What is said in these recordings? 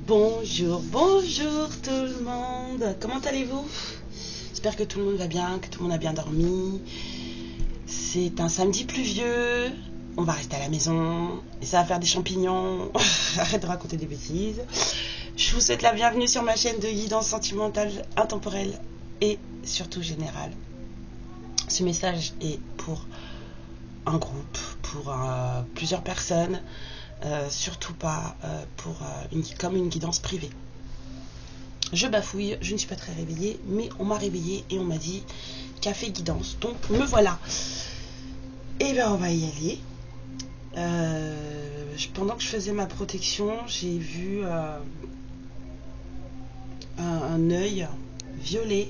Bonjour, bonjour tout le monde. Comment allez-vous? J'espère que tout le monde va bien, que tout le monde a bien dormi. C'est un samedi pluvieux. On va rester à la maison et ça va faire des champignons. Arrête de raconter des bêtises. Je vous souhaite la bienvenue sur ma chaîne de guidance sentimentale, intemporelle et surtout générale. Ce message est pour un groupe, pour plusieurs personnes. Surtout pas comme une guidance privée. Je bafouille, je ne suis pas très réveillée, mais on m'a réveillée et on m'a dit café guidance, donc me voilà. Et bien on va y aller. Pendant que je faisais ma protection, j'ai vu un œil violet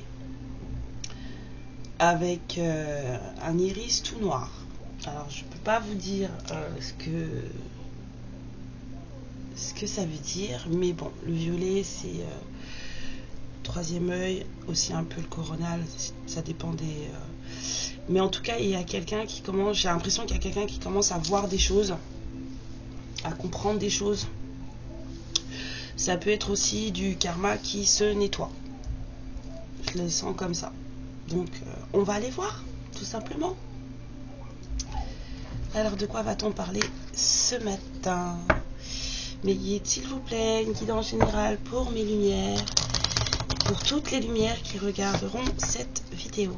avec un iris tout noir. Alors je peux pas vous dire ce que ça veut dire, mais bon, le violet c'est troisième œil, aussi un peu le coronal, ça dépend des mais en tout cas il y a quelqu'un qui commence, j'ai l'impression qu'il y a quelqu'un qui commence à voir des choses, à comprendre des choses. Ça peut être aussi du karma qui se nettoie, je le sens comme ça. Donc on va aller voir tout simplement. Alors de quoi va-t-on parler ce matin? N'ayez s'il vous plaît une guidance générale pour mes lumières, pour toutes les lumières qui regarderont cette vidéo.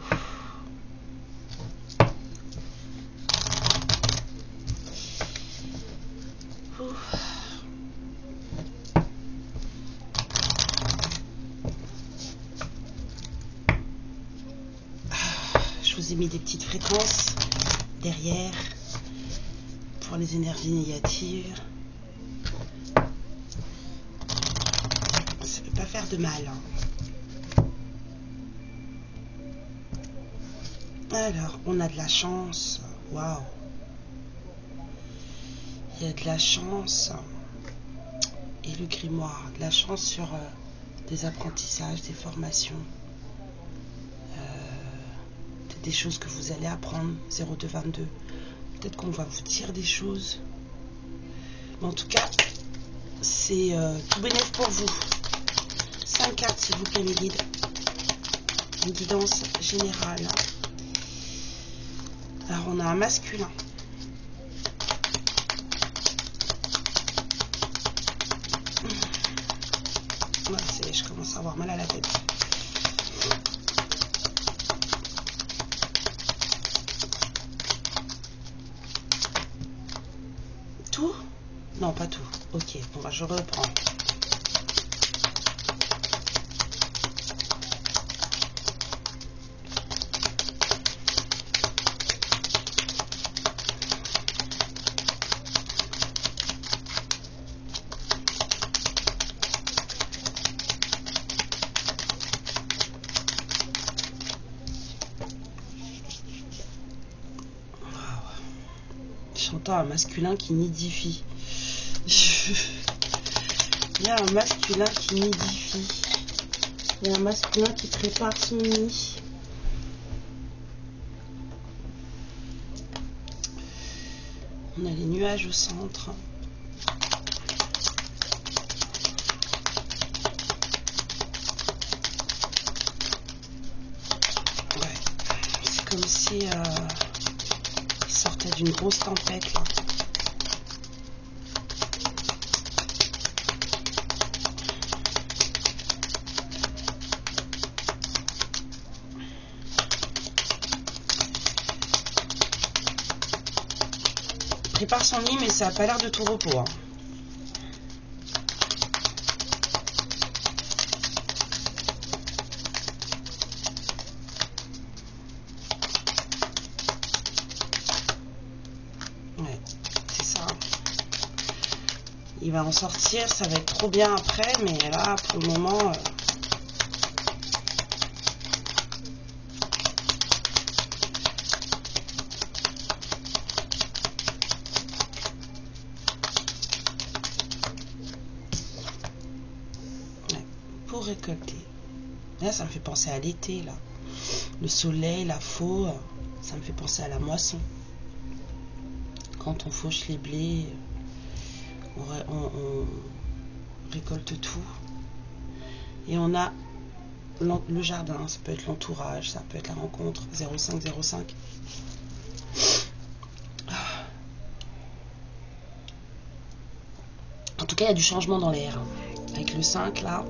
Je vous ai mis des petites fréquences derrière pour les énergies négatives. Ça ne peut pas faire de mal. Alors, on a de la chance. Waouh! Il y a de la chance. Et le grimoire, de la chance sur des apprentissages, des formations. Des choses que vous allez apprendre. 0222. Peut-être qu'on va vous dire des choses. Mais en tout cas, c'est tout bénéfice pour vous. 5 cartes, s'il vous plaît, mes guides. Une guidance générale. Alors, on a un masculin. Ouais, je commence à avoir mal à la tête. Tout? Non, pas tout. Ok, bon, bah, je reprends. J'entends un masculin qui nidifie. Il y a un masculin qui nidifie. Il y a un masculin qui prépare son nid. On a les nuages au centre. Ouais, c'est comme si il sortait d'une grosse tempête là. Prépare son nid, mais ça n'a pas l'air de tout repos. Hein. Ouais, c'est ça. Il va en sortir, ça va être trop bien après, mais là, pour le moment... récolter. Là, ça me fait penser à l'été, là. Le soleil, la faux, ça me fait penser à la moisson. Quand on fauche les blés, on récolte tout. Et on a le jardin, ça peut être l'entourage, ça peut être la rencontre. 0505. En tout cas, il y a du changement dans l'air. Avec le 5 là,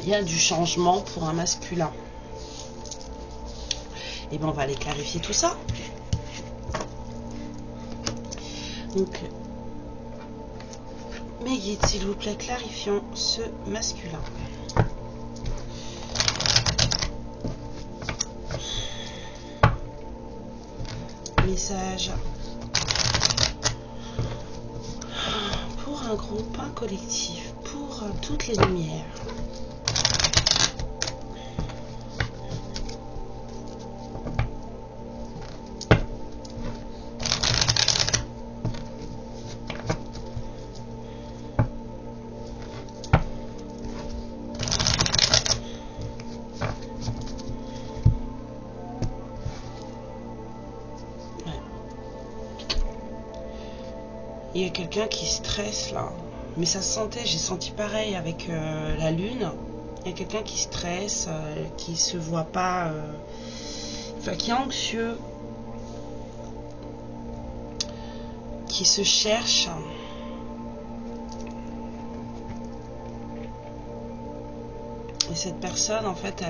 il y a du changement pour un masculin. Et bien on va aller clarifier tout ça. Donc, mes guides, s'il vous plaît, clarifions ce masculin. Message pour un groupe, un collectif, pour toutes les lumières. Il y a quelqu'un qui stresse là, mais ça se sentait, j'ai senti pareil avec la lune. Il y a quelqu'un qui stresse, qui se voit pas, enfin qui est anxieux, qui se cherche. Et cette personne, en fait,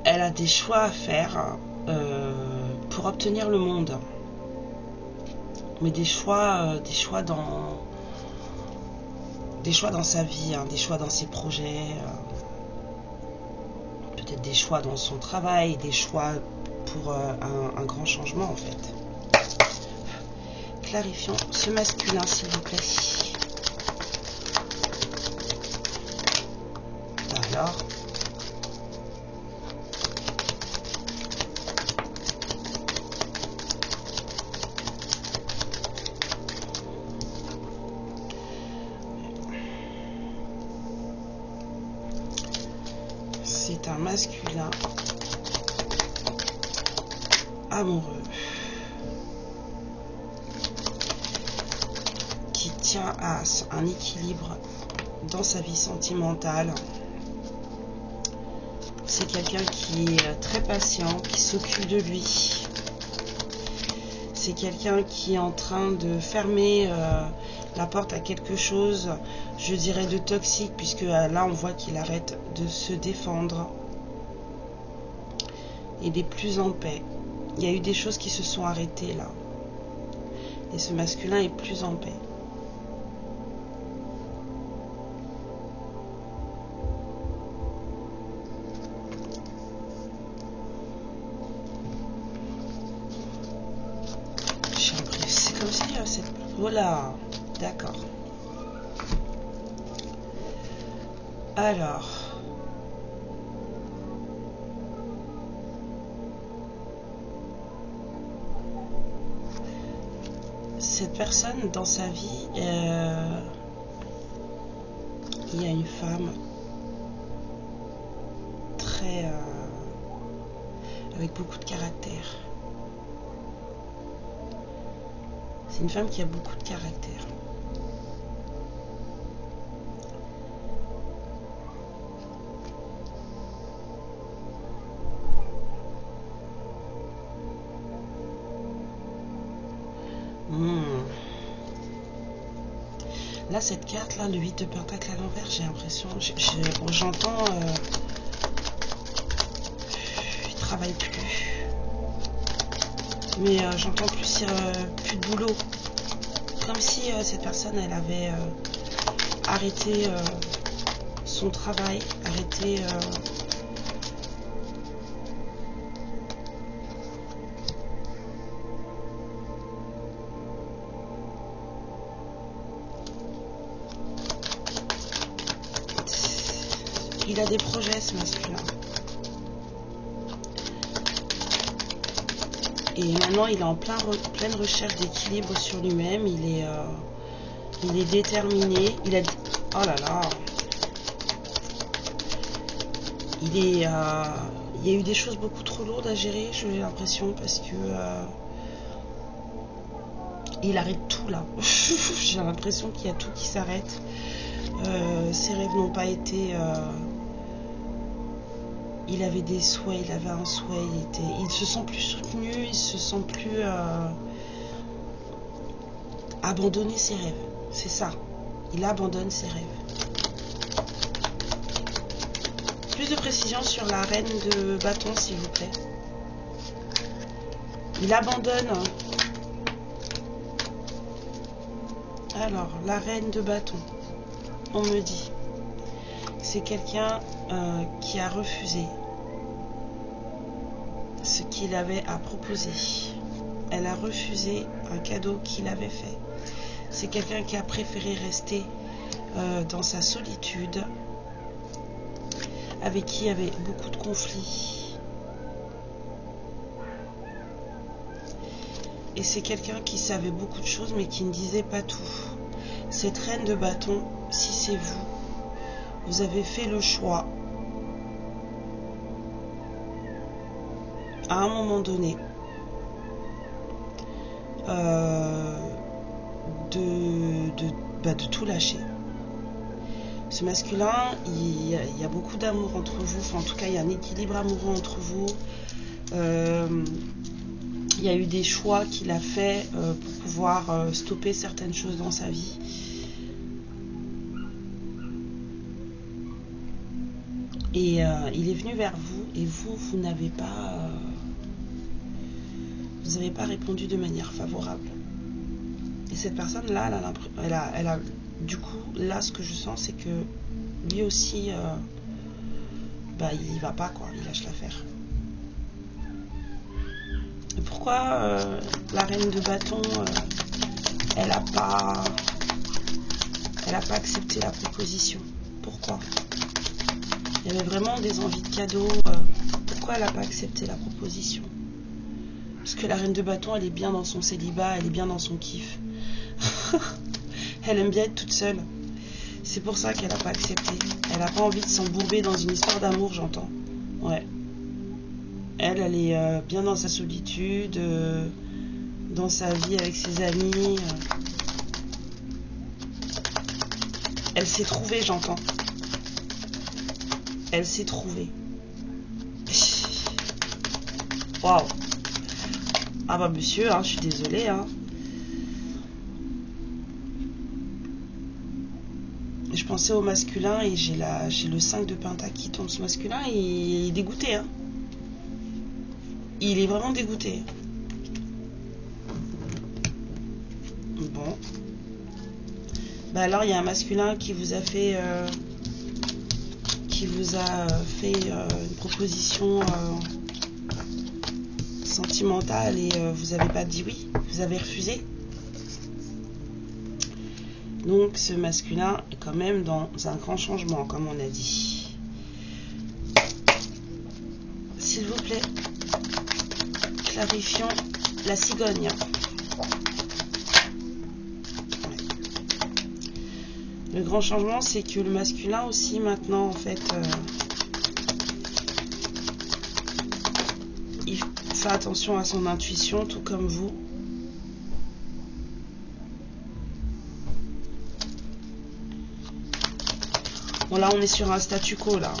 elle a des choix à faire pour obtenir le monde. Mais des choix dans sa vie, hein, des choix dans ses projets, peut-être des choix dans son travail, des choix pour un grand changement en fait. Clarifions ce masculin s'il vous plaît. Alors, c'est un masculin amoureux qui tient à un équilibre dans sa vie sentimentale. C'est quelqu'un qui est très patient, qui s'occupe de lui. C'est quelqu'un qui est en train de fermer la porte à quelque chose, je dirais de toxique, puisque là on voit qu'il arrête de se défendre. Il est plus en paix. Il y a eu des choses qui se sont arrêtées là. Et ce masculin est plus en paix. C'est comme si cette... Voilà, d'accord. Alors, cette personne dans sa vie, il y a une femme très avec beaucoup de caractère. C'est une femme qui a beaucoup de caractère. Là, cette carte là, le 8 de pentacle à l'envers, j'ai l'impression, j'entends, il travaille plus, mais j'entends plus de boulot, comme si cette personne, elle avait arrêté son travail, arrêté il a des projets, ce masculin. Et maintenant, il est en pleine recherche d'équilibre sur lui-même. Il est déterminé. Il a... Oh là là. Il y a eu des choses beaucoup trop lourdes à gérer, j'ai l'impression, parce que il arrête tout là. J'ai l'impression qu'il y a tout qui s'arrête. Ses rêves n'ont pas été... il avait des souhaits, il avait un souhait, il se sent plus soutenu, il se sent plus abandonner ses rêves. C'est ça. Il abandonne ses rêves. Plus de précision sur la reine de bâton, s'il vous plaît. Il abandonne. Alors, la reine de bâton. On me dit. C'est quelqu'un qui a refusé ce qu'il avait à proposer. Elle a refusé un cadeau qu'il avait fait. C'est quelqu'un qui a préféré rester dans sa solitude, avec qui il y avait beaucoup de conflits. Et c'est quelqu'un qui savait beaucoup de choses mais qui ne disait pas tout. Cette reine de bâton, si c'est vous, vous avez fait le choix à un moment donné de tout lâcher. Ce masculin, il y a beaucoup d'amour entre vous, enfin, en tout cas il y a un équilibre amoureux entre vous. Il y a eu des choix qu'il a fait pour pouvoir stopper certaines choses dans sa vie. Et il est venu vers vous et vous n'avez pas répondu de manière favorable. Et cette personne là, elle a du coup, là ce que je sens c'est que lui aussi il va pas quoi, il lâche l'affaire. Et pourquoi la reine de bâton elle a pas accepté la proposition? Pourquoi? Il y avait vraiment des envies de cadeaux. Pourquoi elle n'a pas accepté la proposition? Parce que la reine de bâton, elle est bien dans son célibat, elle est bien dans son kiff. Elle aime bien être toute seule. C'est pour ça qu'elle n'a pas accepté. Elle n'a pas envie de s'embourber dans une histoire d'amour, j'entends. Ouais. Elle est bien dans sa solitude, dans sa vie avec ses amis. Elle s'est trouvée, j'entends. Elle s'est trouvée. Waouh. Ah bah monsieur, je suis désolée. Je pensais au masculin et j'ai le 5 de pentacle qui tombe. Ce masculin, il est dégoûté. Il est vraiment dégoûté. Bon. Bah alors il y a un masculin qui vous a fait... une proposition sentimentale et vous n'avez pas dit oui, vous avez refusé. Donc ce masculin est quand même dans un grand changement, comme on a dit. S'il vous plaît, clarifions la cigogne. Le grand changement, c'est que le masculin aussi, maintenant, en fait, il fait attention à son intuition, tout comme vous. Bon, là, on est sur un statu quo, là.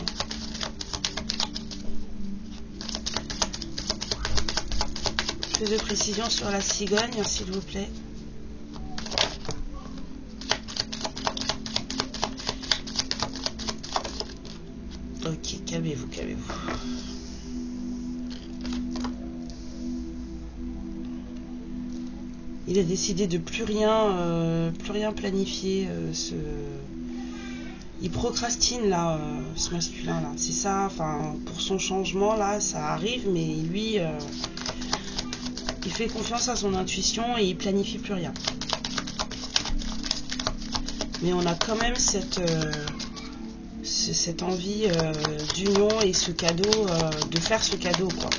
Plus de précision sur la cigogne, s'il vous plaît. Ok, calmez-vous, calmez-vous. Il a décidé de plus rien planifier. Il procrastine là, ce masculin là. C'est ça. Enfin, pour son changement là, ça arrive, mais lui, il fait confiance à son intuition et il planifie plus rien. Mais on a quand même cette envie d'union et ce cadeau, de faire ce cadeau quoi.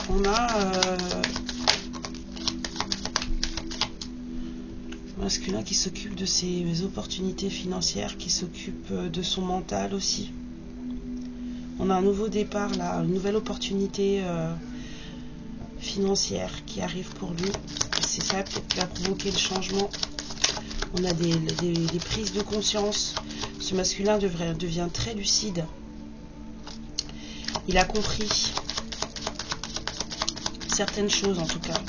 On a masculin qui s'occupe de ses opportunités financières, qui s'occupe de son mental aussi. On a un nouveau départ là, une nouvelle opportunité financière qui arrive pour lui. C'est ça peut-être qui va provoquer le changement. On a des prises de conscience. Ce masculin devient très lucide. Il a compris certaines choses en tout cas.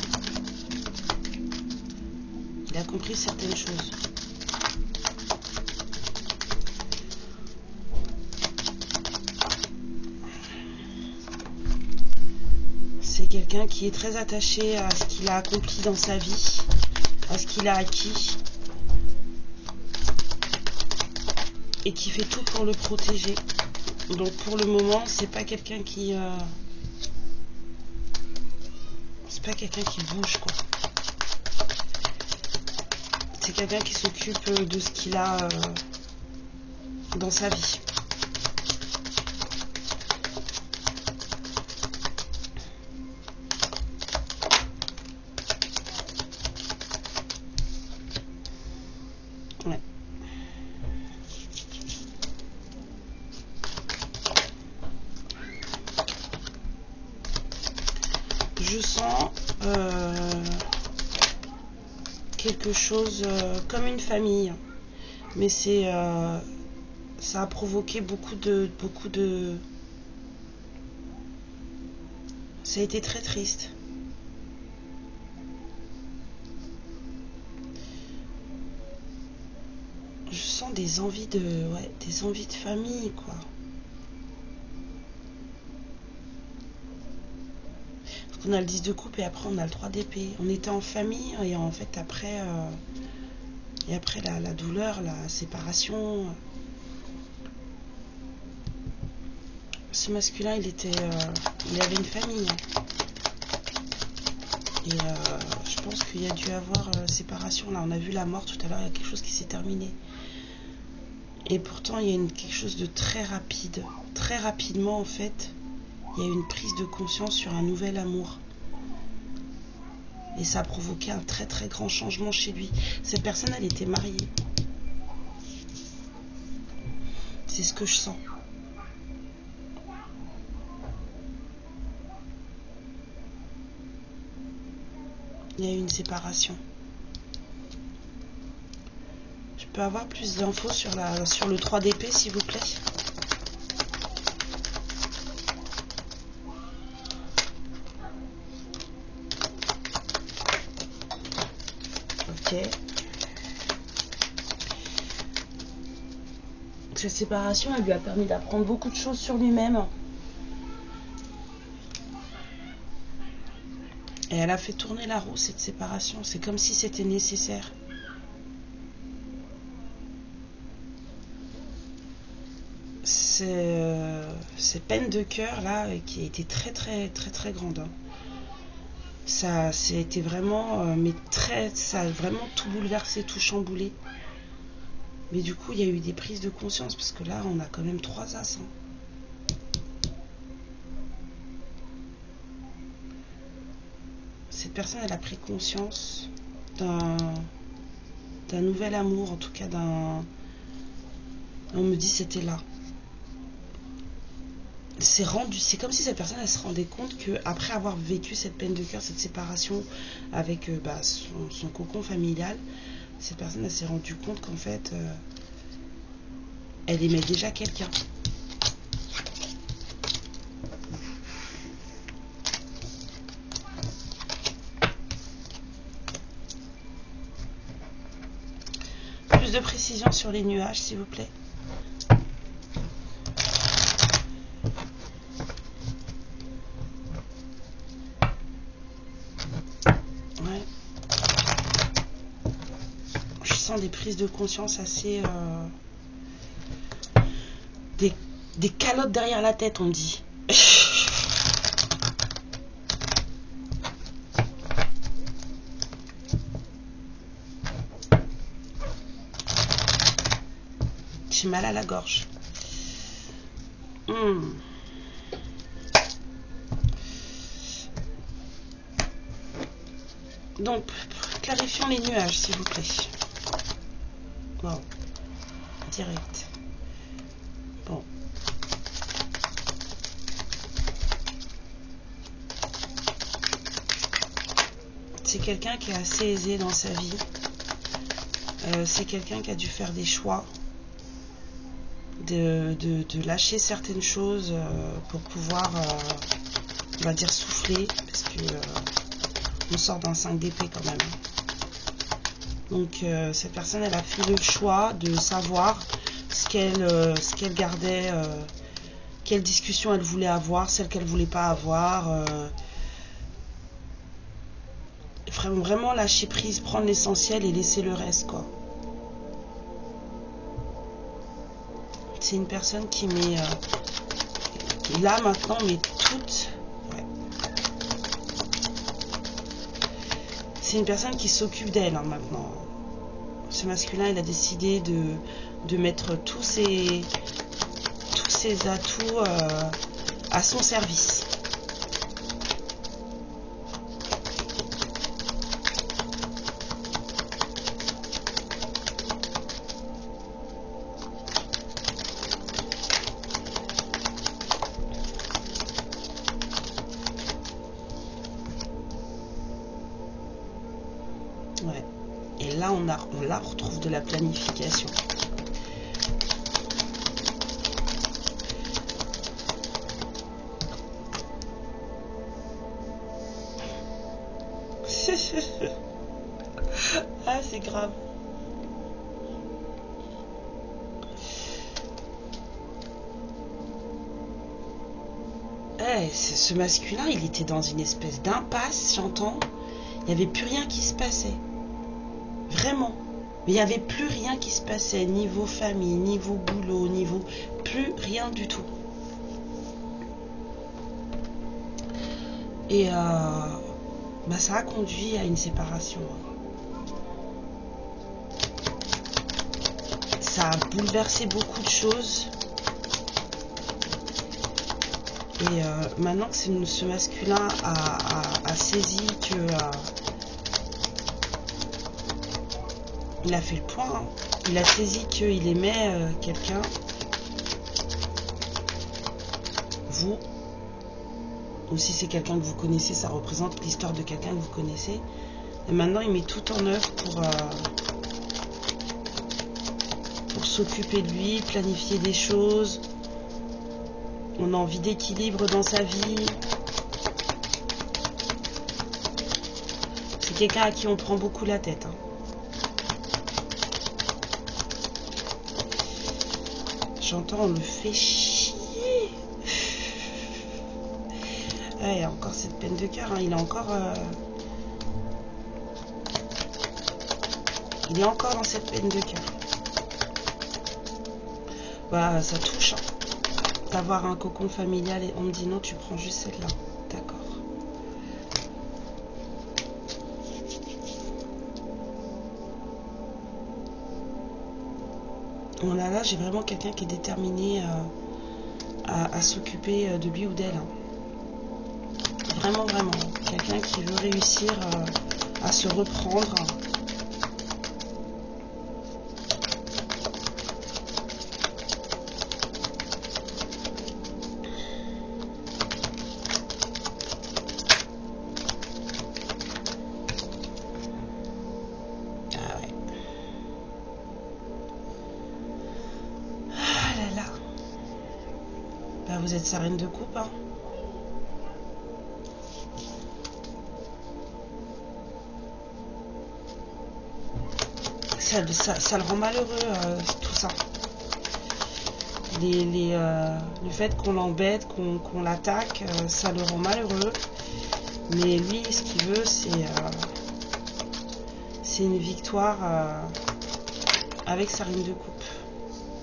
Il a compris certaines choses. C'est quelqu'un qui est très attaché à ce qu'il a accompli dans sa vie, à ce qu'il a acquis, et qui fait tout pour le protéger. Donc pour le moment, c'est pas quelqu'un qui bouge quoi. C'est quelqu'un qui s'occupe de ce qu'il a dans sa vie. Ouais. Je sens quelque chose comme une famille, mais ça a provoqué beaucoup de ça a été très triste. Je sens des envies de famille quoi. On a le 10 de coupe et après on a le 3 d'épée. On était en famille et en fait après la douleur, la séparation. Ce masculin il avait une famille. Et je pense qu'il y a dû avoir séparation. Là on a vu la mort tout à l'heure, il y a quelque chose qui s'est terminé. Et pourtant il y a quelque chose de très rapide. Très rapidement en fait. Il y a eu une prise de conscience sur un nouvel amour. Et ça a provoqué un très très grand changement chez lui. Cette personne, elle était mariée. C'est ce que je sens. Il y a eu une séparation. Je peux avoir plus d'infos sur le 3 d'épée, s'il vous plaît? Ok. Cette séparation, elle lui a permis d'apprendre beaucoup de choses sur lui-même. Et elle a fait tourner la roue, cette séparation. C'est comme si c'était nécessaire. Ces peines de cœur là, qui a été très très très très grande. Hein. Ça a vraiment, ça a vraiment tout bouleversé, tout chamboulé. Mais du coup, il y a eu des prises de conscience parce que là, on a quand même 3 as. Hein. Cette personne, elle a pris conscience d'un nouvel amour, en tout cas on me dit c'était là. C'est comme si cette personne elle se rendait compte que après avoir vécu cette peine de cœur, cette séparation avec son cocon familial, cette personne elle s'est rendue compte qu'en fait elle aimait déjà quelqu'un. Plus de précision sur les nuages s'il vous plaît. Des prises de conscience assez des calottes derrière la tête on me dit. J'ai mal à la gorge. Donc clarifions les nuages s'il vous plaît. Wow. Direct. Bon. C'est quelqu'un qui est assez aisé dans sa vie. C'est quelqu'un qui a dû faire des choix. De lâcher certaines choses pour pouvoir, on va dire, souffler. Parce que on sort d'un 5 d'épée quand même. Donc cette personne, elle a fait le choix de savoir ce qu'elle gardait, quelle discussion elle voulait avoir, celle qu'elle voulait pas avoir. Vraiment lâcher prise, prendre l'essentiel et laisser le reste, quoi. C'est une personne qui met, qui là maintenant, met toute. Ouais. C'est une personne qui s'occupe d'elle, hein, maintenant. Ce masculin, il a décidé de mettre tous ses atouts à son service. Ouais. Et là, on la retrouve de la planification. Ah, c'est grave. Eh, ce masculin, il était dans une espèce d'impasse, j'entends. Il n'y avait plus rien qui se passait. Vraiment. Mais il n'y avait plus rien qui se passait. Niveau famille, niveau boulot, niveau... Plus rien du tout. Et ça a conduit à une séparation. Ça a bouleversé beaucoup de choses. Et maintenant que ce masculin a saisi que... il a fait le point. Hein. Il a saisi qu'il aimait quelqu'un. Vous. Ou si c'est quelqu'un que vous connaissez, ça représente l'histoire de quelqu'un que vous connaissez. Et maintenant, il met tout en œuvre pour s'occuper de lui, planifier des choses. On a envie d'équilibre dans sa vie. C'est quelqu'un à qui on prend beaucoup la tête. Hein. J'entends, on le fait chier. Ouais, il y a encore cette peine de cœur. Hein. Il est encore dans cette peine de cœur. Bah, ça touche. Hein. D'avoir un cocon familial et on me dit non, tu prends juste celle-là. D'accord. Bon, là, j'ai vraiment quelqu'un qui est déterminé à s'occuper de lui ou d'elle. Hein. Vraiment, vraiment. Quelqu'un qui veut réussir à se reprendre. Ah ouais. Ah là là. Bah, vous êtes sa reine de coupe, hein. Ça le rend malheureux, tout ça. Le fait qu'on l'embête, qu'on l'attaque, ça le rend malheureux. Mais lui, ce qu'il veut, c'est une victoire avec sa reine de coupe.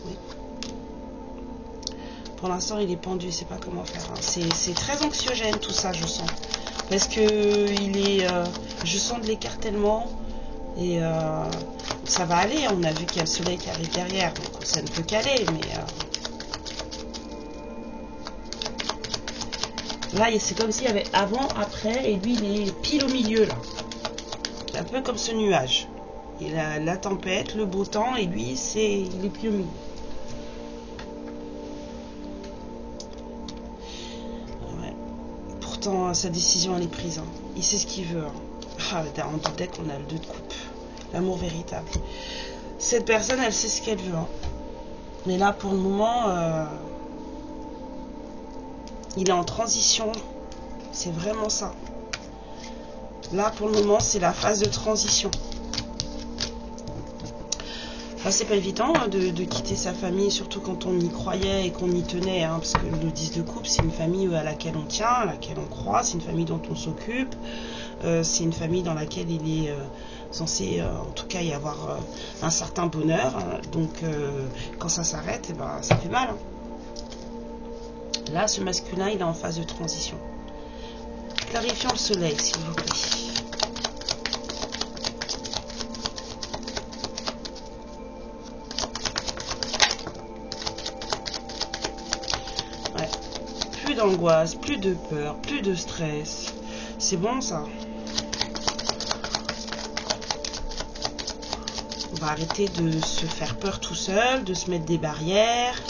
Oui. Pour l'instant, il est pendu, il sait pas comment faire. Hein. C'est très anxiogène tout ça, je sens. Parce que je sens de l'écartèlement et ça va aller. On a vu qu'il y a le soleil qui arrive derrière, donc ça ne peut qu'aller. Mais là, c'est comme s'il y avait avant, après, et lui, il est pile au milieu là. C'est un peu comme ce nuage. Il a la tempête, le beau temps, et lui, il est plus au milieu. Ouais. Pourtant, sa décision, elle est prise. Hein. Il sait ce qu'il veut. Hein. Ah, en tout deck, on a le 2 de coupe. L'amour véritable. Cette personne, elle sait ce qu'elle veut. Hein. Mais là, pour le moment, il est en transition. C'est vraiment ça. Là, pour le moment, c'est la phase de transition. Enfin, c'est pas évident hein, de quitter sa famille, surtout quand on y croyait et qu'on y tenait. Hein, parce que le 10 de coupe, c'est une famille à laquelle on tient, à laquelle on croit. C'est une famille dont on s'occupe. C'est une famille dans laquelle il est censé, en tout cas, y avoir un certain bonheur. Hein. Donc, quand ça s'arrête, eh ben, ça fait mal. Hein. Là, ce masculin, il est en phase de transition. Clarifions le soleil, s'il vous plaît. Ouais. Plus d'angoisse, plus de peur, plus de stress. C'est bon, ça. On va arrêter de se faire peur tout seul, de se mettre des barrières.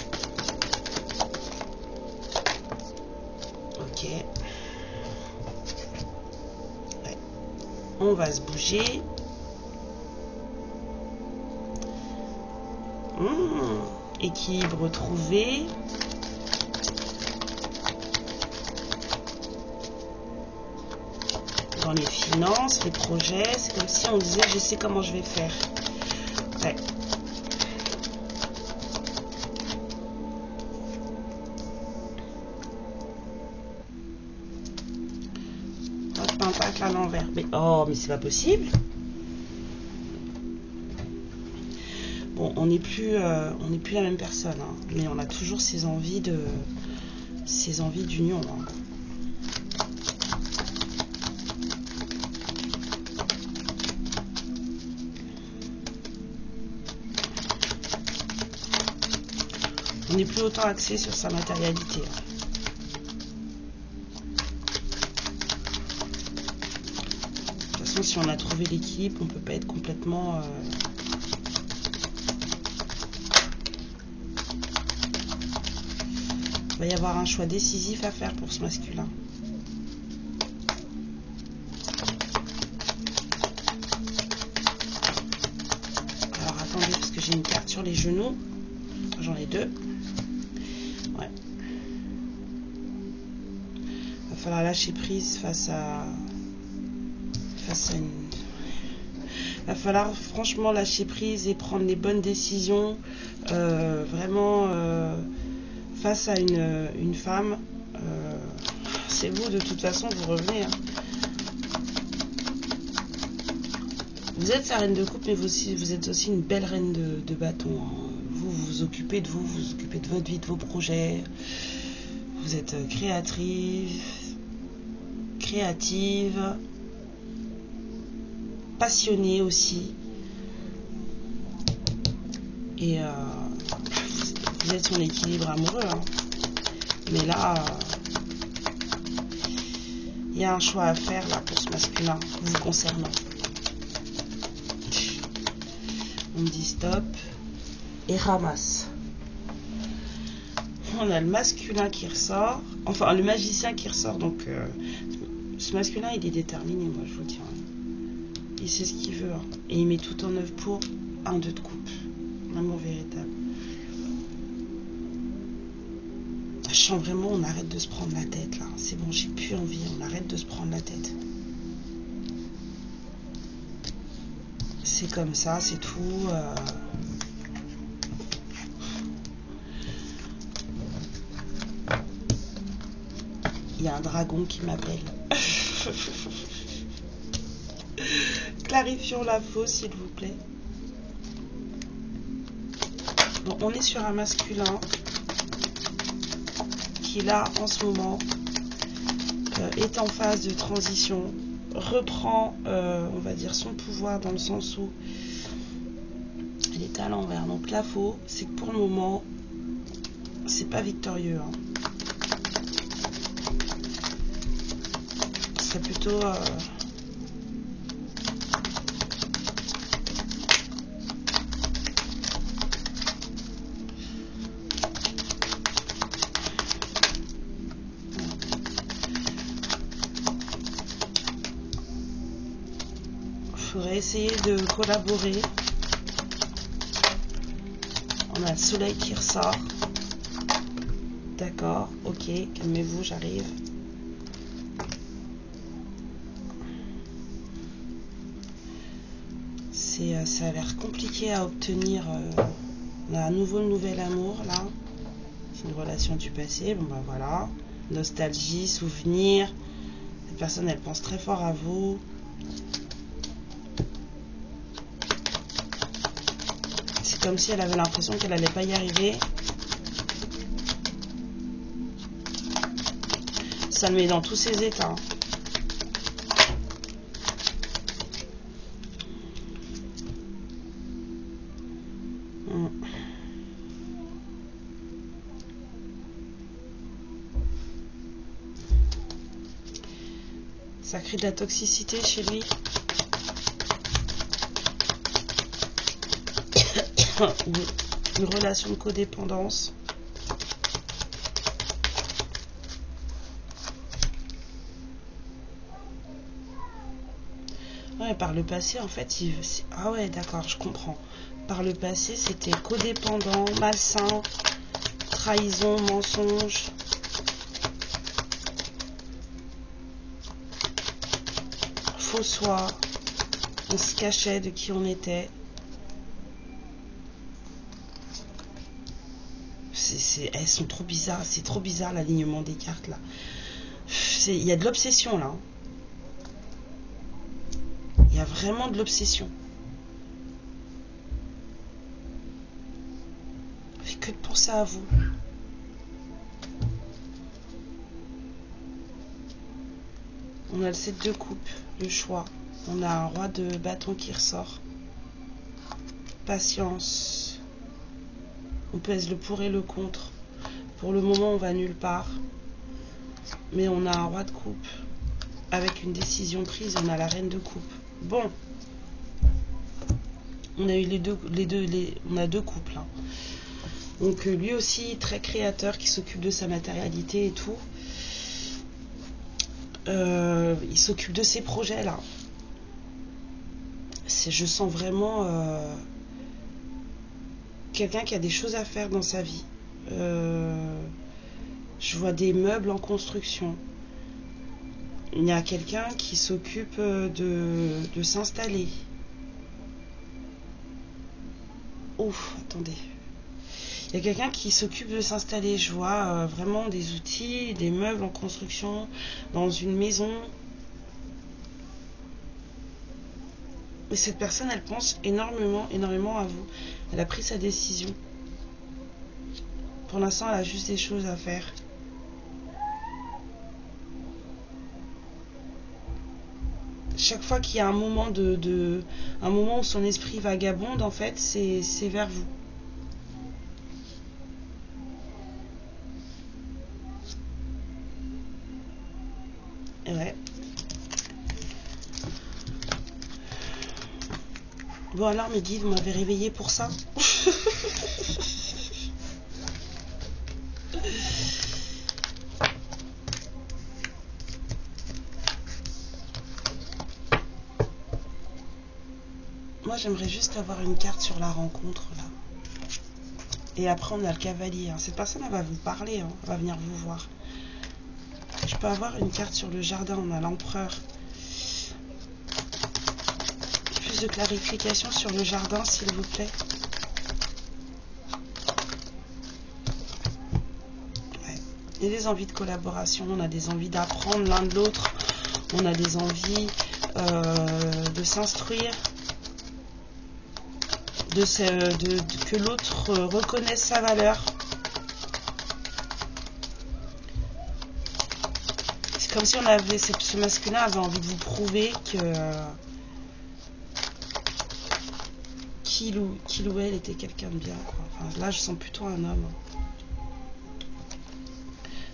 Ok. Ouais. On va se bouger. Équilibre trouvé. Dans les finances, les projets, c'est comme si on disait je sais comment je vais faire. Ouais. Pentacle à l'envers. Mais oh, mais c'est pas possible. Bon, on n'est plus la même personne, hein, mais on a toujours ces envies d'union. Hein. On n'est plus autant axé sur sa matérialité. Hein. De toute façon, si on a trouvé l'équilibre, on ne peut pas être complètement... Il va y avoir un choix décisif à faire pour ce masculin. Alors attendez, parce que j'ai une carte sur les genoux. J'en ai 2. Ouais. Il va falloir lâcher prise face à une... Il va falloir franchement lâcher prise et prendre les bonnes décisions. Vraiment... face à une femme, c'est vous, de toute façon, vous revenez. Hein. Vous êtes sa reine de coupe, mais vous êtes aussi une belle reine de bâton. Hein. Vous vous occupez de vous, vous occupez de votre vie, de vos projets. Vous êtes créative, passionnée aussi. Et... vous êtes son équilibre amoureux, hein. Mais là, il y a un choix à faire là pour ce masculin vous concernant. On me dit stop et ramasse. On a le masculin qui ressort, enfin le magicien qui ressort. Donc ce masculin, il est déterminé, moi je vous le dis. Hein. Il sait ce qu'il veut, hein. Et il met tout en œuvre pour un 2 de coupe, l'amour véritable. Je sens vraiment, on arrête de se prendre la tête là. C'est bon, j'ai plus envie, on arrête de se prendre la tête. C'est comme ça, c'est tout. Il y a un dragon qui m'appelle. Clarifions la fausse, s'il vous plaît. Bon, on est sur un masculin qui là en ce moment est en phase de transition, reprend on va dire son pouvoir, dans le sens où elle est à l'envers. Donc la faux, c'est que pour le moment c'est pas victorieux, hein. C'est plutôt faudrait essayer de collaborer. On a le soleil qui ressort. D'accord, ok, calmez-vous, j'arrive. Ça a l'air compliqué à obtenir. On a à nouveau le nouvel amour là. C'est une relation du passé. Bon bah voilà. Nostalgie, souvenir. Cette personne elle pense très fort à vous. C'est comme si elle avait l'impression qu'elle allait pas y arriver. Ça le met dans tous ses états. Ça crée de la toxicité chez lui. Une relation de codépendance. Ouais, par le passé, en fait, ah ouais, d'accord, je comprends. Par le passé, c'était codépendant, malsain, trahison, mensonge. Faux soi. On se cachait de qui on était. Elles sont trop bizarres. C'est trop bizarre l'alignement des cartes là. Il y a de l'obsession là. Il y a vraiment de l'obsession. On fait que de penser à vous. On a le 7 de coupe, le choix. On a un roi de bâton qui ressort. Patience. On pèse le pour et le contre. Pour le moment, on va nulle part. Mais on a un roi de coupe. Avec une décision prise, on a la reine de coupe. Bon. On a eu on a deux couples. Hein. Donc lui aussi, très créateur, qui s'occupe de sa matérialité et tout. Il s'occupe de ses projets là. Je sens vraiment quelqu'un qui a des choses à faire dans sa vie. Je vois des meubles en construction. Il y a quelqu'un qui s'occupe de s'installer. Ouf, attendez. Il y a quelqu'un qui s'occupe de s'installer. Je vois vraiment des outils, des meubles en construction dans une maison. Et cette personne, elle pense énormément à vous. Elle a pris sa décision. Pour l'instant, elle a juste des choses à faire. Chaque fois qu'il y a un moment un moment où son esprit vagabonde, en fait, c'est vers vous. Ouais. Bon alors mes guides, vous m'avez réveillé pour ça. Moi j'aimerais juste avoir une carte sur la rencontre là. Et après on a le cavalier. Hein. Cette personne elle va vous parler, hein. Elle va venir vous voir. Je peux avoir une carte sur le jardin, on a l'empereur. Plus de clarification sur le jardin s'il vous plaît. Ouais. Il y a des envies de collaboration, on a des envies d'apprendre l'un de l'autre, on a des envies de s'instruire, que l'autre reconnaisse sa valeur. C'est comme si on avait, ce masculin avait envie de vous prouver que qu'il ou elle était quelqu'un de bien, quoi. Enfin, là je sens plutôt un homme.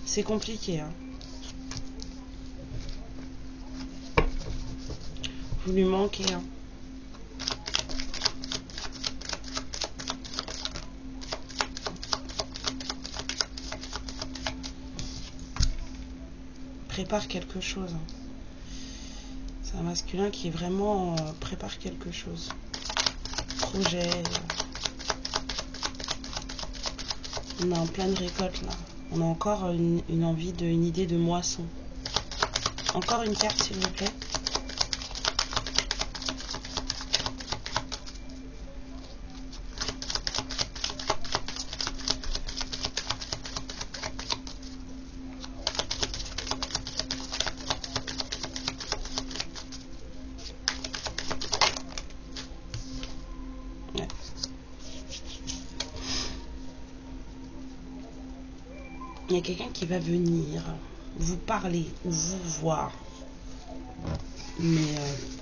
C'est compliqué, hein. Vous lui manquez, hein. Prépare quelque chose. C'est un masculin qui est vraiment prépare quelque chose. Projet. On est en pleine récolte là. On a encore une envie une idée de moisson. Encore une carte s'il vous plaît. Il y a quelqu'un qui va venir vous parler ou vous voir. Mais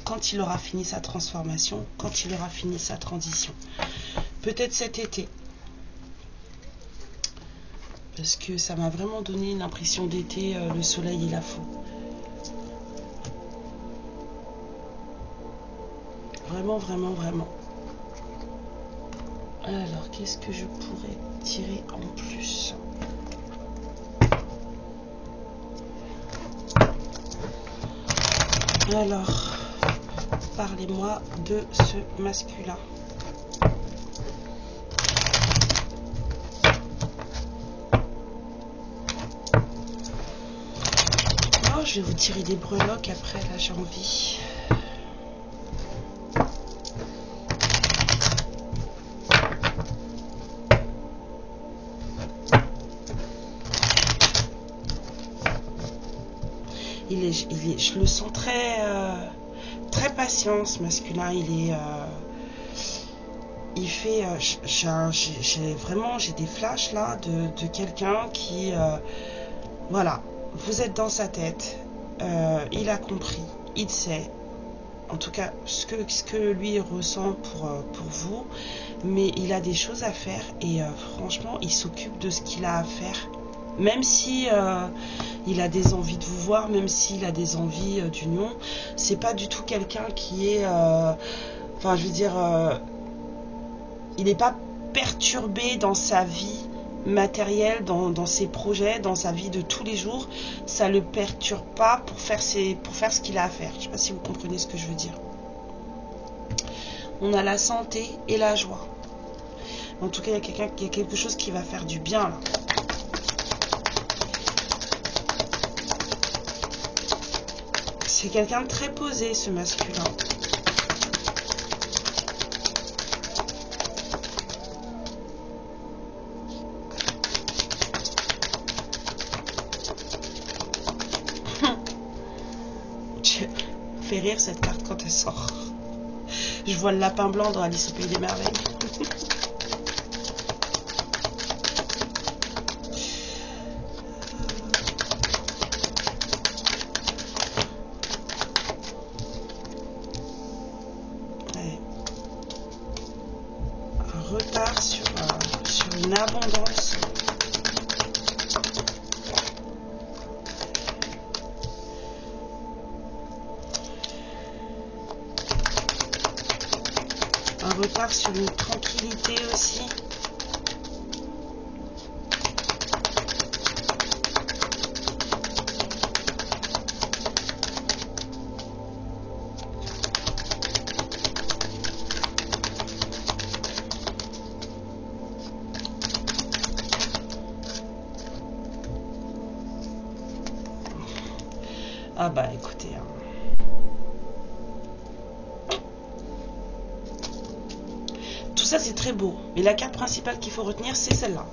quand il aura fini sa transformation, quand il aura fini sa transition. Peut-être cet été. Parce que ça m'a vraiment donné l'impression d'été, le soleil et la faux. Vraiment, vraiment, vraiment. Alors, qu'est-ce que je pourrais tirer en plus ? Alors, parlez-moi de ce masculin. Oh, je vais vous tirer des breloques après, là j'ai envie. Je le sens très patient ce masculin. J'ai des flashs là de quelqu'un qui voilà, vous êtes dans sa tête, il a compris, il sait en tout cas ce que lui ressent pour vous, mais il a des choses à faire et franchement il s'occupe de ce qu'il a à faire. Même si il a des envies de vous voir, même s'il a des envies d'union, c'est pas du tout quelqu'un qui est, enfin je veux dire, il n'est pas perturbé dans sa vie matérielle, dans ses projets, dans sa vie de tous les jours. Ça le perturbe pas pour faire ce qu'il a à faire. Je sais pas si vous comprenez ce que je veux dire. On a la santé et la joie. En tout cas, il y a quelque chose qui va faire du bien là. C'est quelqu'un de très posé, ce masculin. Je fais rire cette carte quand elle sort. Je vois le lapin blanc dans Alice au Pays des Merveilles. Retard sur une abondance. Un retard sur une tranquillité aussi. Ah bah écoutez, tout ça c'est très beau, mais la carte principale qu'il faut retenir c'est celle-là.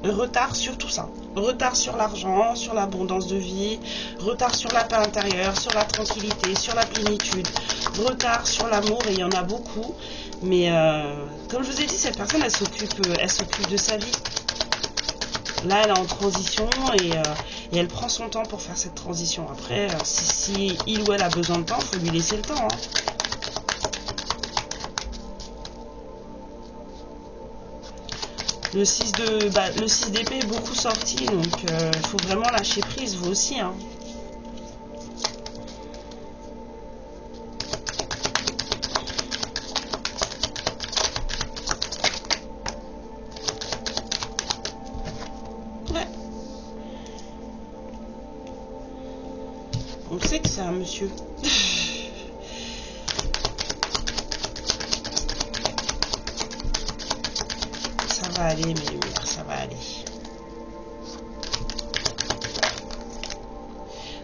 Retard sur tout ça. Retard sur l'argent, sur l'abondance de vie, retard sur la paix intérieure, sur la tranquillité, sur la plénitude, retard sur l'amour, et il y en a beaucoup. Mais comme je vous ai dit, cette personne elle s'occupe de sa vie. Là elle est en transition et elle prend son temps pour faire cette transition. Après, si il ou elle a besoin de temps, il faut lui laisser le temps. Hein. Le 6 d'épée est beaucoup sorti, donc il faut vraiment lâcher prise, vous aussi. Hein. Ouais. On sait que c'est un monsieur. va aller, mes lumières, ça va aller.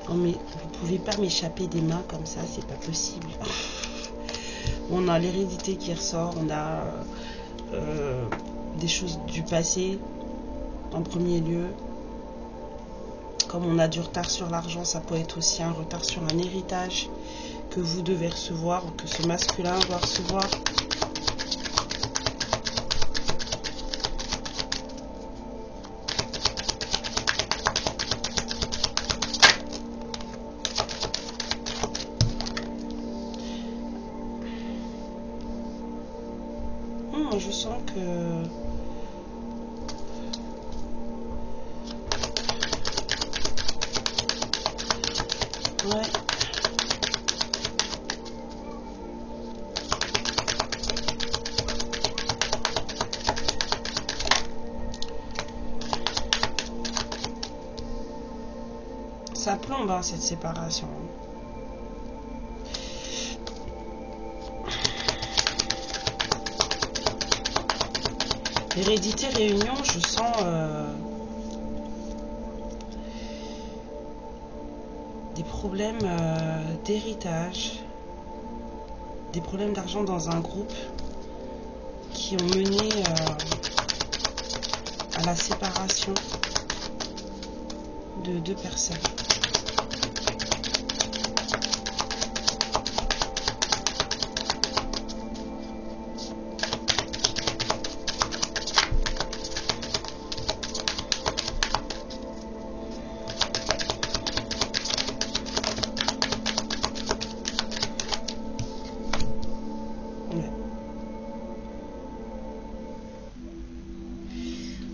Non mais vous pouvez pas m'échapper des mains comme ça, c'est pas possible. On a l'hérédité qui ressort, on a des choses du passé en premier lieu. Comme on a du retard sur l'argent, ça peut être aussi un retard sur un héritage que vous devez recevoir ou que ce masculin doit recevoir. Je sens que ouais. Ça plombe hein, cette séparation. Hérédité, réunion, je sens des problèmes d'héritage, des problèmes d'argent dans un groupe qui ont mené à la séparation de deux personnes.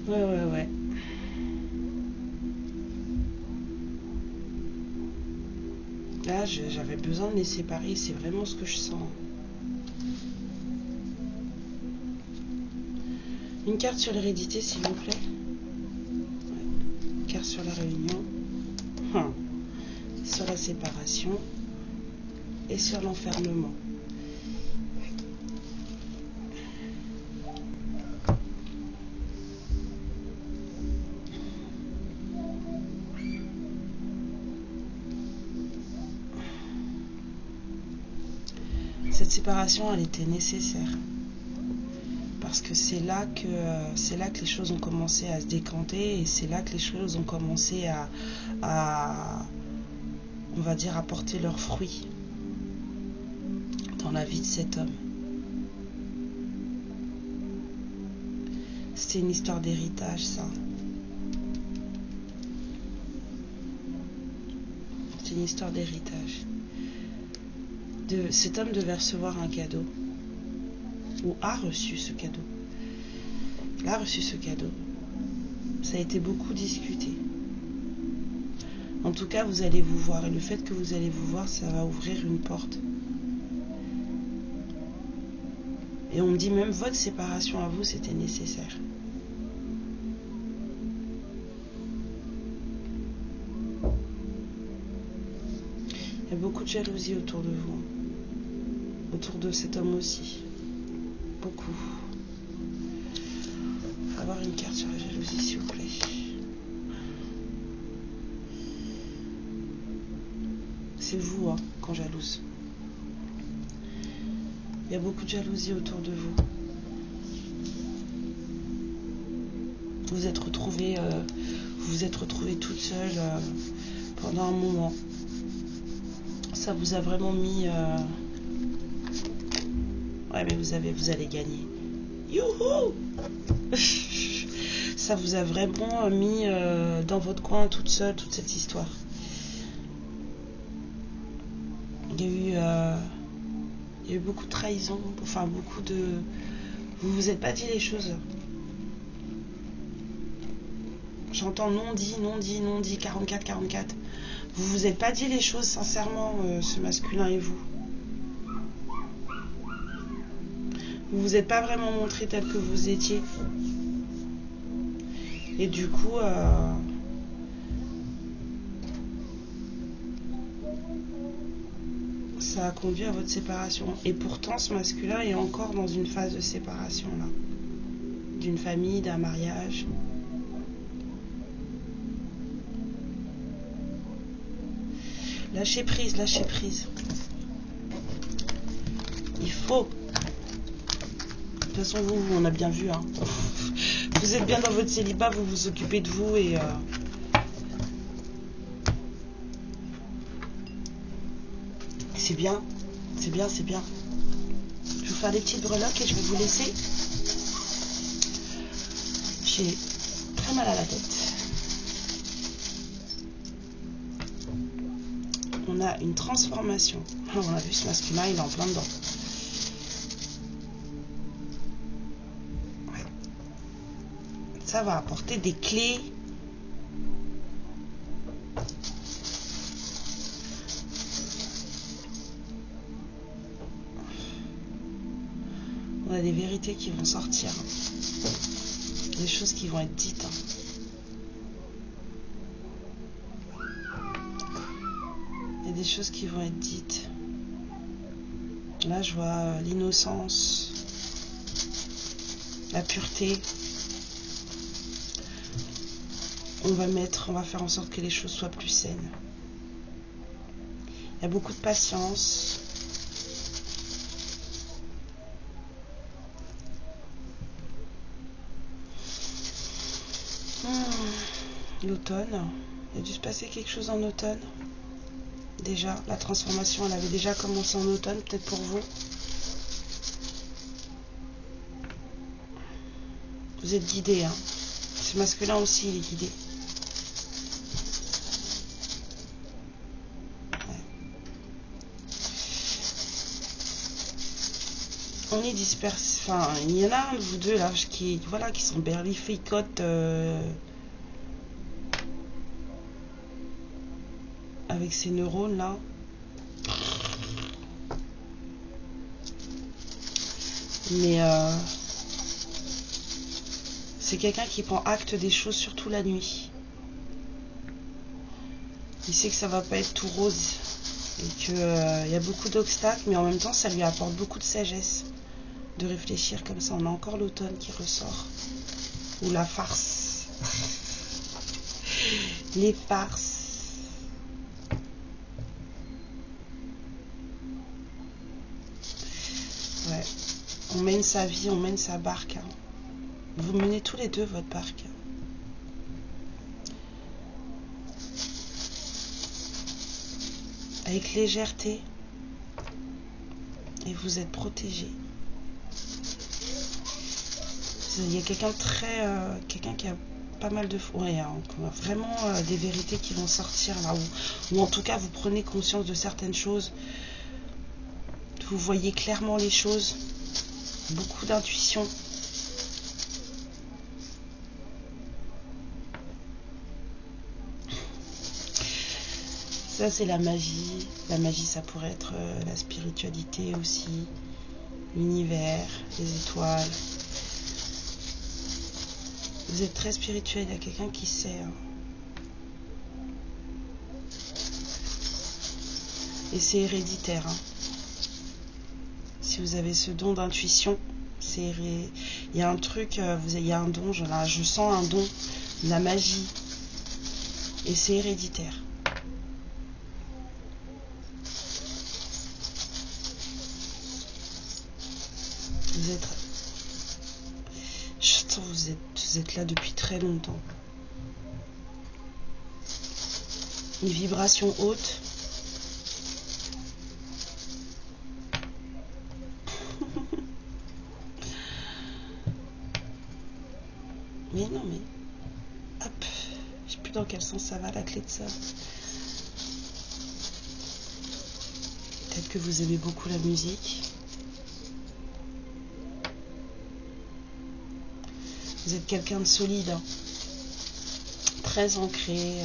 Ouais. Là, j'avais besoin de les séparer, c'est vraiment ce que je sens. Une carte sur l'hérédité, s'il vous plaît. Ouais. Une carte sur la réunion. Sur la séparation. Et sur l'enfermement. Cette séparation, elle était nécessaire. Parce que c'est là que les choses ont commencé à se décanter et c'est là que les choses ont commencé à on va dire, à porter leurs fruits dans la vie de cet homme. C'était une histoire d'héritage, ça. C'est une histoire d'héritage. Cet homme devait recevoir un cadeau. Ou a reçu ce cadeau. Il a reçu ce cadeau. Ça a été beaucoup discuté. En tout cas, vous allez vous voir. Et le fait que vous allez vous voir, ça va ouvrir une porte. Et on me dit même, votre séparation à vous, c'était nécessaire. Il y a beaucoup de jalousie autour de vous. Autour de cet homme aussi. Beaucoup. Il faut avoir une carte sur la jalousie, s'il vous plaît. C'est vous, hein, quand jalouse. Il y a beaucoup de jalousie autour de vous. Vous vous êtes retrouvée toute seule pendant un moment. Ça vous a vraiment mis... Ouais, mais vous allez gagner. Youhou! Ça vous a vraiment mis dans votre coin toute seule, toute cette histoire. Il y a eu beaucoup de trahison, enfin beaucoup de... Vous vous êtes pas dit les choses. J'entends non dit, 44. Vous vous êtes pas dit les choses sincèrement, ce masculin et vous. Vous vous êtes pas vraiment montré tel que vous étiez. Et du coup... ça a conduit à votre séparation. Et pourtant, ce masculin est encore dans une phase de séparation, là. d'une famille, d'un mariage. Lâchez prise, lâchez prise. Il faut. De toute façon, vous, on a bien vu. Hein. Vous êtes bien dans votre célibat, vous vous occupez de vous et... c'est bien, c'est bien, c'est bien. Je vais vous faire des petites breloques et je vais vous laisser. J'ai très mal à la tête. On a une transformation. On a vu ce masculin, il est en plein dedans. Ouais. Ça va apporter des clés. On a des vérités qui vont sortir. Des choses qui vont être dites. Il y a des choses qui vont être dites. Là, je vois l'innocence, la pureté. On va faire en sorte que les choses soient plus saines. Il y a beaucoup de patience. L'automne, il a dû se passer quelque chose en automne. Déjà, la transformation, elle avait déjà commencé en automne, peut-être pour vous. Vous êtes guidé, hein. Ce masculin aussi, il est guidé. Ouais. On est dispersé. Enfin, il y en a un de vous deux là qui sont berlificotes. Avec ces neurones là. Mais c'est quelqu'un qui prend acte des choses surtout la nuit. Il sait que ça va pas être tout rose et que y a beaucoup d'obstacles, mais en même temps ça lui apporte beaucoup de sagesse de réfléchir comme ça. On a encore l'automne qui ressort, ou la farce. Les farces. Ouais. On mène sa vie, on mène sa barque. Hein. Vous menez tous les deux votre barque. Avec légèreté. Et vous êtes protégé. Il y a quelqu'un quelqu'un qui a pas mal de... Ouais, hein, vraiment des vérités qui vont sortir là. Ou en tout cas, vous prenez conscience de certaines choses. Vous voyez clairement les choses. Beaucoup d'intuition. Ça, c'est la magie. La magie, ça pourrait être la spiritualité aussi. L'univers, les étoiles. Vous êtes très spirituel. Il y a quelqu'un qui sait. Hein. Et c'est héréditaire. Hein. Si vous avez ce don d'intuition, il y a un truc, il y a un don, je sens un don, la magie, et c'est héréditaire. Vous êtes là depuis très longtemps. Une vibration haute. Mais non, mais... Hop. Je sais plus dans quel sens ça va, la clé de ça. Peut-être que vous aimez beaucoup la musique. Vous êtes quelqu'un de solide. Hein. Très ancré.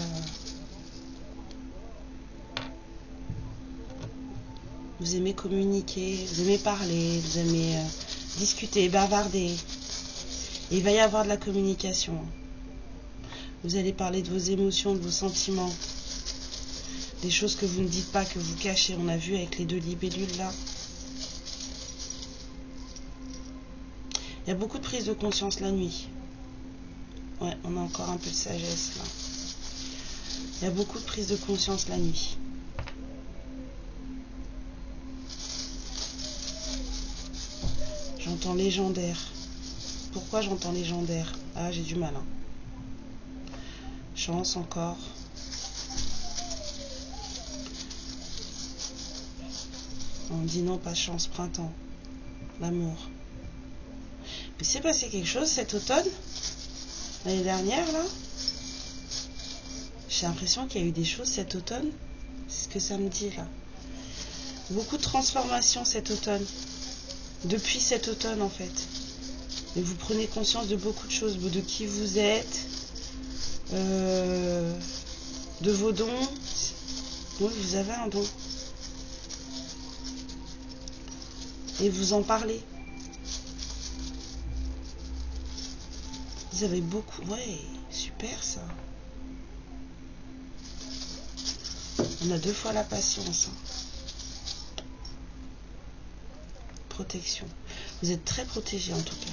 Vous aimez communiquer, vous aimez parler, vous aimez discuter, bavarder. Et il va y avoir de la communication. Vous allez parler de vos émotions, de vos sentiments. Des choses que vous ne dites pas, que vous cachez. On a vu avec les 2 libellules là. Il y a beaucoup de prise de conscience la nuit. Ouais, on a encore un peu de sagesse là. Il y a beaucoup de prise de conscience la nuit. J'entends légendaire. Pourquoi j'entends légendaire? Ah, j'ai du mal. Hein. Chance encore. On dit non, pas chance, printemps. L'amour. Mais c'est passé quelque chose cet automne? L'année dernière, là? J'ai l'impression qu'il y a eu des choses cet automne. C'est ce que ça me dit, là. Beaucoup de transformations cet automne. Depuis cet automne, en fait. Et vous prenez conscience de beaucoup de choses. De qui vous êtes. De vos dons. Oui, vous avez un don. Et vous en parlez. Vous avez beaucoup... Ouais, super ça. On a 2 fois la patience. Hein. Protection. Vous êtes très protégé en tout cas.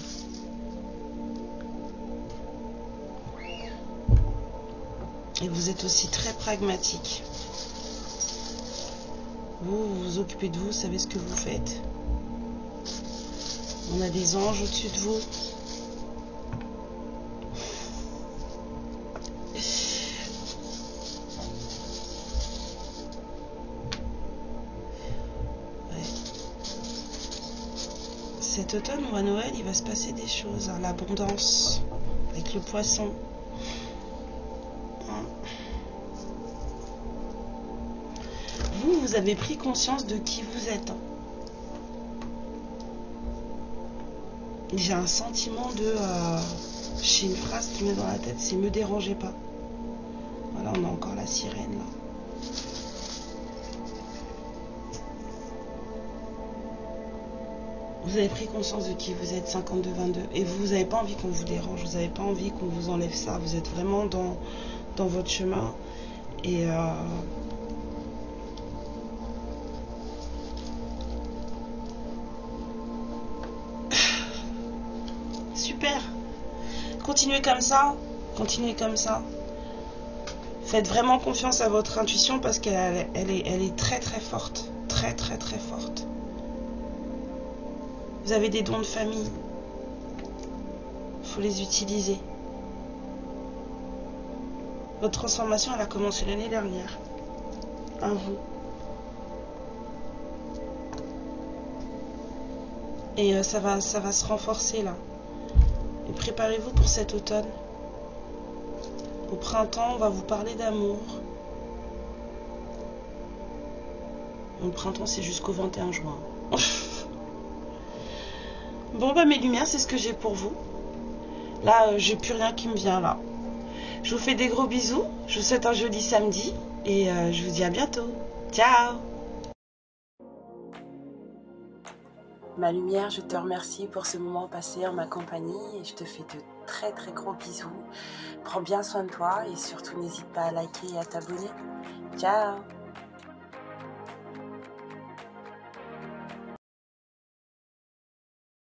Et vous êtes aussi très pragmatique. Vous vous occupez de vous, vous savez ce que vous faites. On a des anges au-dessus de vous. Cet automne ou à Noël, il va se passer des choses. Hein. L'abondance avec le poisson. Hein. Vous avez pris conscience de qui vous êtes. Hein. J'ai un sentiment de... j'ai une phrase qui me met dans la tête, c'est « me dérangez pas ». Voilà, on a encore la sirène là. Vous avez pris conscience de qui vous êtes, 52-22, et vous n'avez pas envie qu'on vous dérange, vous n'avez pas envie qu'on vous enlève ça, vous êtes vraiment dans votre chemin, et super, continuez comme ça, faites vraiment confiance à votre intuition parce qu'elle est très très forte, très très très forte. Vous avez des dons de famille. Il faut les utiliser. Votre transformation, elle a commencé l'année dernière. À vous. Et ça va se renforcer là. Et préparez-vous pour cet automne. Au printemps, on va vous parler d'amour. Le printemps, c'est jusqu'au 21 juin. Bon, bah mes lumières, c'est ce que j'ai pour vous. Là, j'ai plus rien qui me vient là. Je vous fais des gros bisous. Je vous souhaite un joli samedi. Et je vous dis à bientôt. Ciao! Ma lumière, je te remercie pour ce moment passé en ma compagnie. Et je te fais de très très gros bisous. Prends bien soin de toi et surtout n'hésite pas à liker et à t'abonner. Ciao!